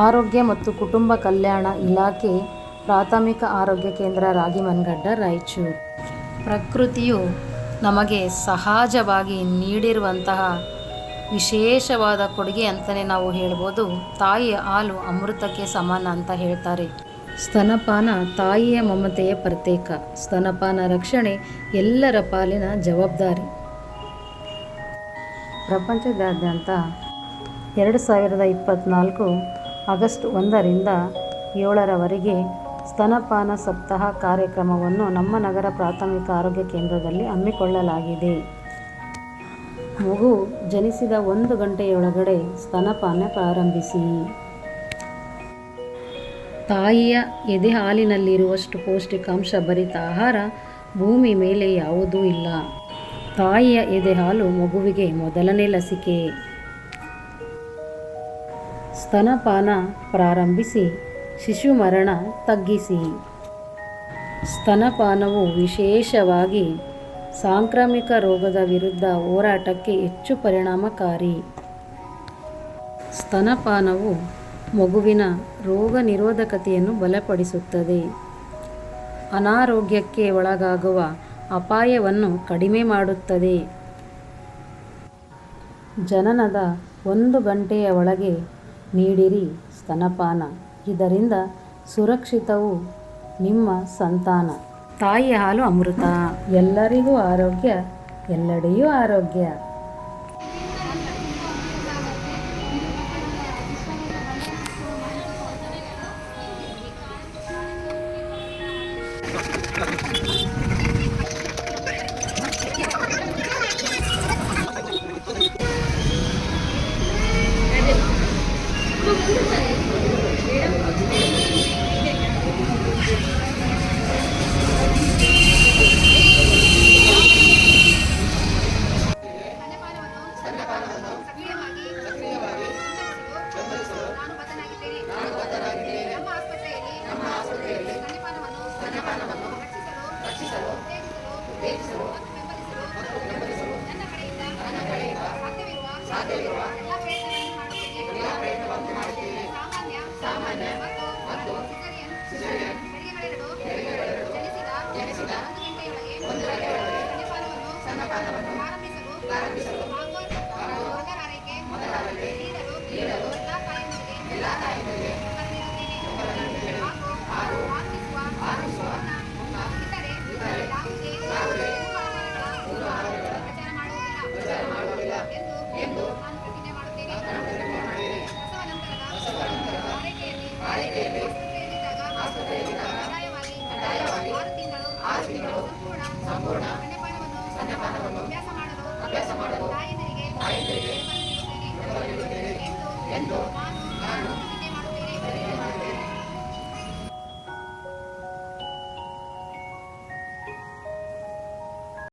ಆರೋಗ್ಯ ಮತ್ತು ಕುಟುಂಬ ಕಲ್ಯಾಣ ಇಲಾಖೆ ಪ್ರಾಥಮಿಕ ಆರೋಗ್ಯ ಕೇಂದ್ರ ರಾಗಿಮನ್ಗಡ್ಡ ರಾಯಚೂರು. ಪ್ರಕೃತಿಯು ನಮಗೆ ಸಹಜವಾಗಿ ನೀಡಿರುವಂತಹ ವಿಶೇಷವಾದ ಕೊಡುಗೆ ಅಂತಲೇ ನಾವು ಹೇಳ್ಬೋದು. ತಾಯಿಯ ಹಾಲು ಅಮೃತಕ್ಕೆ ಸಮಾನ ಅಂತ ಹೇಳ್ತಾರೆ. ಸ್ತನಪಾನ ತಾಯಿಯ ಮಮತೆಯ ಪ್ರತೀಕ. ಸ್ತನಪಾನ ರಕ್ಷಣೆ ಎಲ್ಲರ ಪಾಲಿನ ಜವಾಬ್ದಾರಿ. ಪ್ರಪಂಚದಾದ್ಯಂತ 2024 ಆಗಸ್ಟ್ 1ರಿಂದ 7ರವರೆಗೆ ಸ್ತನಪಾನ ಸಪ್ತಾಹ ಕಾರ್ಯಕ್ರಮವನ್ನು ನಮ್ಮ ನಗರ ಪ್ರಾಥಮಿಕ ಆರೋಗ್ಯ ಕೇಂದ್ರದಲ್ಲಿ ಹಮ್ಮಿಕೊಳ್ಳಲಾಗಿದೆ. ಮಗು ಜನಿಸಿದ 1 ಗಂಟೆಯೊಳಗಡೆ ಸ್ತನಪಾನ ಪ್ರಾರಂಭಿಸಿ. ತಾಯಿಯ ಎದೆ ಹಾಲಿನಲ್ಲಿರುವಷ್ಟು ಪೌಷ್ಟಿಕಾಂಶ ಭರಿತ ಆಹಾರ ಭೂಮಿ ಮೇಲೆ ಯಾವುದೂ ಇಲ್ಲ. ತಾಯಿಯ ಎದೆ ಹಾಲು ಮಗುವಿಗೆ ಮೊದಲನೇ ಲಸಿಕೆ. ಸ್ತನಪಾನ ಪ್ರಾರಂಭಿಸಿ, ಶಿಶು ಮರಣ ತಗ್ಗಿಸಿ. ಸ್ತನಪಾನವು ವಿಶೇಷವಾಗಿ ಸಾಂಕ್ರಾಮಿಕ ರೋಗದ ವಿರುದ್ಧ ಹೋರಾಟಕ್ಕೆ ಹೆಚ್ಚು ಪರಿಣಾಮಕಾರಿ. ಸ್ತನಪಾನವು ಮಗುವಿನ ರೋಗ ನಿರೋಧಕತೆಯನ್ನು ಬಲಪಡಿಸುತ್ತದೆ. ಅನಾರೋಗ್ಯಕ್ಕೆ ಒಳಗಾಗುವ ಅಪಾಯವನ್ನು ಕಡಿಮೆ ಮಾಡುತ್ತದೆ. ಜನನದ 1 ಗಂಟೆಯ ಒಳಗೆ ನೀಡಿರಿ ಸ್ತನಪಾನ. ಇದರಿಂದ ಸುರಕ್ಷಿತವು ನಿಮ್ಮ ಸಂತಾನ. ತಾಯಿಯ ಹಾಲು ಅಮೃತ. ಎಲ್ಲರಿಗೂ ಆರೋಗ್ಯ, ಎಲ್ಲೆಡೆಯೂ ಆರೋಗ್ಯ. ಅಭ್ಯಾಸ ಮಾಡಲು ತಾಯಂದಿರಿಗೆ ಎಂದು ನಾನು